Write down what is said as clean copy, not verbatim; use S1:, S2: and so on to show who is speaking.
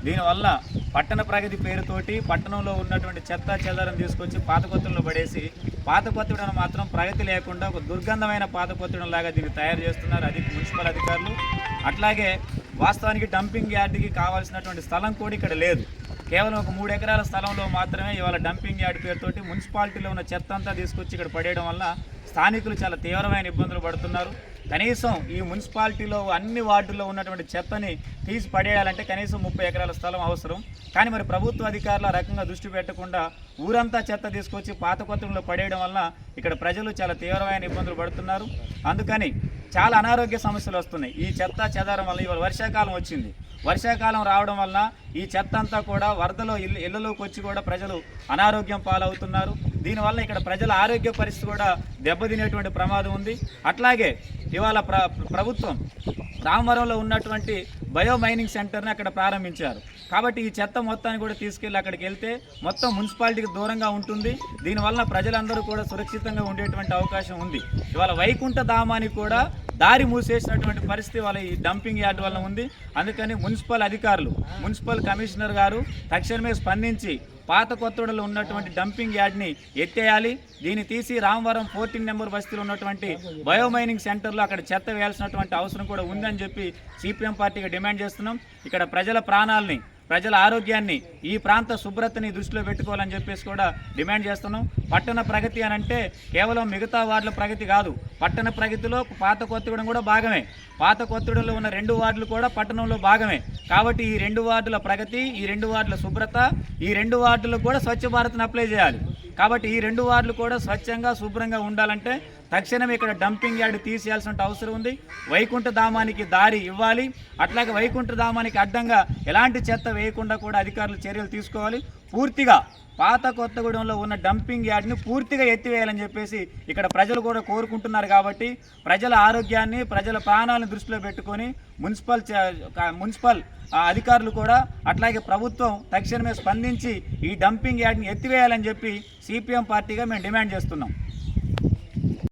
S1: దీనివల్ల పట్టణ ప్రగతి పేరుతోటి పట్టణంలో ఉన్నటువంటి చెత్త చెదారం తీసుకొచ్చి పాత కొత్తలో పడేసి పాత కొత్తడను మాత్రం ప్రగతి లేకుండా ఒక దుర్గంధమైన పాత కొత్తడం లాగా దీన్ని తయారు చేస్తున్నారు మున్సిపల్ అధికారులు. అట్లాగే వాస్తవానికి డంపింగ్ యార్డ్కి కావాల్సినటువంటి స్థలం కూడా ఇక్కడ లేదు. కేవలం ఒక 3 ఎకరాల స్థలంలో మాత్రమే ఇవాళ డంపింగ్ యార్డ్ పేరుతోటి మున్సిపాలిటీలో ఉన్న చెత్త అంతా తీసుకొచ్చి ఇక్కడ పడేయడం వల్ల స్థానికులు చాలా తీవ్రమైన ఇబ్బందులు పడుతున్నారు. కనీసం ఈ మున్సిపాలిటీలో అన్ని వార్డుల్లో ఉన్నటువంటి చెత్తని తీసి పడేయాలంటే కనీసం 30 ఎకరాల స్థలం అవసరం. కానీ మరి ప్రభుత్వ అధికారులు ఆ రకంగా దృష్టి పెట్టకుండా ఊరంతా చెత్త తీసుకొచ్చి పాత కొత్తలో పడేయడం వల్ల ఇక్కడ ప్రజలు చాలా తీవ్రమైన ఇబ్బందులు పడుతున్నారు. అందుకని చాలా అనారోగ్య సమస్యలు వస్తున్నాయి ఈ చెత్త చెదారం వల్ల. ఇవాళ వర్షాకాలం వచ్చింది. వర్షాకాలం రావడం వల్ల ఈ చెత్త అంతా కూడా వరదలో ఇళ్లలోకి వచ్చి కూడా ప్రజలు అనారోగ్యం పాలవుతున్నారు. దీనివల్ల ఇక్కడ ప్రజల ఆరోగ్య పరిస్థితి కూడా దెబ్బతినేటువంటి ప్రమాదం ఉంది. అట్లాగే ఇవాళ ప్రభుత్వం రామవరంలో ఉన్నటువంటి బయో మైనింగ్ సెంటర్ని అక్కడ ప్రారంభించారు. కాబట్టి ఈ చెత్త మొత్తాన్ని కూడా తీసుకెళ్ళి అక్కడికి వెళ్తే మొత్తం మున్సిపాలిటీకి దూరంగా ఉంటుంది. దీనివల్ల ప్రజలందరూ కూడా సురక్షితంగా ఉండేటువంటి అవకాశం ఉంది. ఇవాళ వైకుంఠ ధామానికి కూడా దారి మూసేసినటువంటి పరిస్థితి వాళ్ళ ఈ డంపింగ్ యార్డ్ వల్ల ఉంది. అందుకని మున్సిపల్ అధికారులు, మున్సిపల్ కమిషనర్ గారు తక్షణమే స్పందించి పాత కొత్తడలో ఉన్నటువంటి డంపింగ్ యార్డ్ని ఎత్తేయాలి. దీన్ని తీసి రామవరం 14 నెంబర్ బస్తీలో ఉన్నటువంటి బయోమైనింగ్ సెంటర్లో అక్కడ చెత్త వేయాల్సినటువంటి అవసరం కూడా ఉందని చెప్పి సిపిఎం పార్టీగా డిమాండ్ చేస్తున్నాం. ఇక్కడ ప్రజల ప్రాణాలని, ప్రజల ఆరోగ్యాన్ని, ఈ ప్రాంత శుభ్రతని దృష్టిలో పెట్టుకోవాలని చెప్పేసి కూడా డిమాండ్ చేస్తున్నాం. పట్టణ ప్రగతి అని అంటే కేవలం మిగతా వార్డుల ప్రగతి కాదు. పట్టణ ప్రగతిలో పాత కొత్తగూడెం కూడా భాగమే. పాత కొత్తగూడెంలో ఉన్న 2 వార్డులు కూడా పట్టణంలో భాగమే. కాబట్టి ఈ 2 వార్డుల ప్రగతి, ఈ 2 వార్డుల శుభ్రత, ఈ 2 వార్డులకు కూడా స్వచ్ఛ భారత్ని అప్లై చేయాలి. కాబట్టి ఈ 2 వార్డులు కూడా స్వచ్ఛంగా శుభ్రంగా ఉండాలంటే తక్షణం ఇక్కడ డంపింగ్ యార్డ్ తీసేయాల్సిన అవసరం ఉంది. వైకుంఠ ధామానికి దారి ఇవ్వాలి. అట్లాగే వైకుంఠ ధామానికి అడ్డంగా ఎలాంటి చెత్త వేయకుండా కూడా అధికారులు చర్యలు తీసుకోవాలి. పూర్తిగా పాత కొత్తగూడెంలో ఉన్న డంపింగ్ యార్డ్ని పూర్తిగా ఎత్తివేయాలని చెప్పేసి ఇక్కడ ప్రజలు కూడా కోరుకుంటున్నారు. కాబట్టి ప్రజల ఆరోగ్యాన్ని, ప్రజల ప్రాణాలను దృష్టిలో పెట్టుకొని మున్సిపల్ అధికారులు కూడా అట్లాగే ప్రభుత్వం తక్షణమే స్పందించి ఈ డంపింగ్ యార్డ్ని ఎత్తివేయాలని చెప్పి సిపిఎం పార్టీగా మేము డిమాండ్ చేస్తున్నాం.